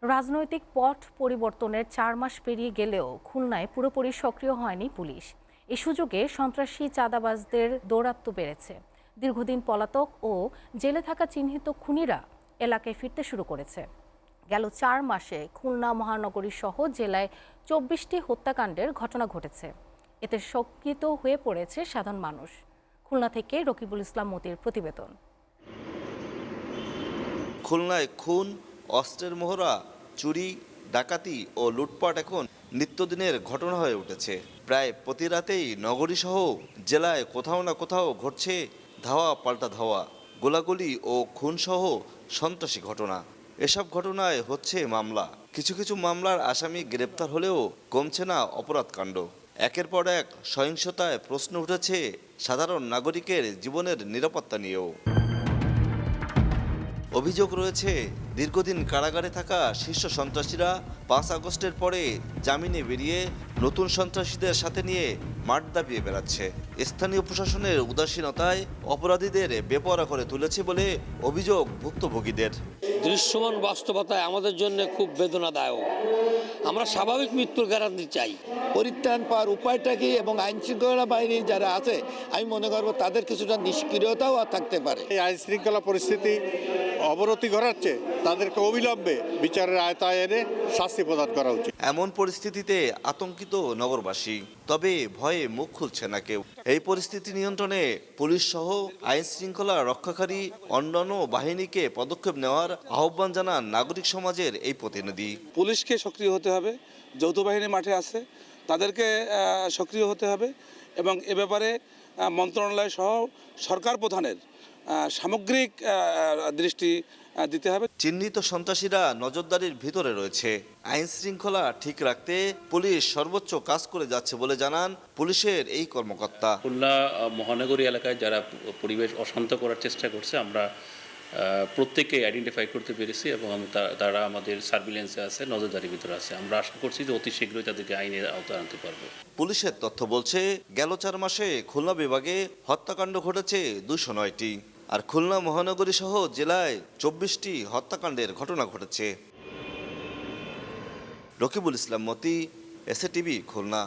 রাজনৈতিক পট পরিবর্তনের ৪ মাস পেরিয়ে গেলেও খুলনায় পুরোপুরি সক্রিয় হয়নি পুলিশ। এ সুযোগে সন্ত্রাসী চাঁদাবাজদের দৌরাত্ম্য বেড়েছে। দীর্ঘদিন পলাতক ও জেলে থাকা চিহ্নিত খুনিরা এলাকায় ফিরতে শুরু করেছে। গেল ৪ মাসে খুলনা মহানগরী সহ জেলায় ২৪টি হত্যাকাণ্ডের ঘটনা ঘটেছে। এতে শঙ্কিত হয়ে পড়েছে সাধারণ মানুষ। খুলনা থেকে রকিবুল ইসলাম মতির প্রতিবেদন। খুলনায় খুন, অস্ত্রের মহড়া, চুরি, ডাকাতি ও লুটপাট এখন নিত্যদিনের ঘটনা হয়ে উঠেছে। প্রায় প্রতি রাতেই নগরীসহ জেলায় কোথাও না কোথাও ঘটছে ধাওয়া পাল্টা ধাওয়া, গোলাগুলি ও খুনসহ সন্ত্রাসী ঘটনা। এসব ঘটনায় হচ্ছে মামলা। কিছু কিছু মামলার আসামি গ্রেপ্তার হলেও কমছে না অপরাধকাণ্ড। একের পর এক সহিংসতায় প্রশ্ন উঠেছে সাধারণ নাগরিকের জীবনের নিরাপত্তা নিয়েও। অভিযোগ রয়েছে, দীর্ঘদিন কারাগারে থাকা শীর্ষ সন্ত্রাসীরা ৫ আগস্টের পরে জামিনে বেরিয়ে নতুন সন্ত্রাসীদের সাথে নিয়ে মাঠ দাপিয়ে বেড়াচ্ছে। স্থানীয় প্রশাসনের উদাসীনতায় অপরাধীদের বেপরোয়া করে তুলেছে বলে অভিযোগ ভুক্তভোগীদের। দৃশ্যমান বাস্তবতায় আমাদের জন্য খুব বেদনাদায়ক। আমরা স্বাভাবিক মৃত্যুর গ্যারান্টি চাই। পরিত্রাণ পাওয়ার উপায়টা কি, এবং আইন শৃঙ্খলা বাহিনী যারা আছে আমি মনে করবো তাদের কিছুটা নিষ্ক্রিয়তাও থাকতে পারে। এই আইন শৃঙ্খলা পরিস্থিতি অবনতি ঘটাচ্ছে, তাদেরকে অবিলম্বে বিচারের আয়তায় এনে শাস্তি প্রদান করা উচিত। এমন পরিস্থিতিতে আতঙ্কিত নগরবাসী, তবে ভয়ে মুখ খুলছে না কেউ। এই পরিস্থিতি নিয়ন্ত্রণে পুলিশ সহ আইন শৃঙ্খলা রক্ষাকারী অন্যান্য বাহিনীকে পদক্ষেপ নেওয়ার আহ্বান জানান নাগরিক সমাজের এই প্রতিনিধি। পুলিশকে সক্রিয় হতে হবে, যৌথ বাহিনী মাঠে আছে তাদেরকে সক্রিয় হতে হবে, এবং এ ব্যাপারে মন্ত্রণালয় সহ সরকার প্রধানের সামগ্রিক দৃষ্টি দিতে হবে। চিহ্নিত সন্ত্রাসীরা নজরদারির ভিতরে রয়েছে। আইন শৃঙ্খলা ঠিক রাখতে পুলিশ সর্বোচ্চ কাজ করে যাচ্ছে বলে জানান পুলিশের এই কর্মকর্তা। খুলনা মহানগরী এলাকায় যারা পরিবেশ অশান্ত করার চেষ্টা করছে, আমরা প্রত্যেককে আইডেন্টিফাই করতে পেরেছি এবং তারা আমাদের সার্ভিলেন্সে আছে, নজরদারির ভিতরে আছে। আমরা আশা করছি যে অতি শীঘ্রই তাদেরকে আইনের আওতায় আনতে পারবো। পুলিশের তথ্য বলছে, গেল ৪ মাসে খুলনা বিভাগে হত্যাকাণ্ড ঘটেছে ২০৯টি, আর খুলনা মহানগরী সহ জেলায় ২৪টি হত্যাকাণ্ডের ঘটনা ঘটেছে। রকিবুল ইসলাম মতি, এসএ টিভি, খুলনা।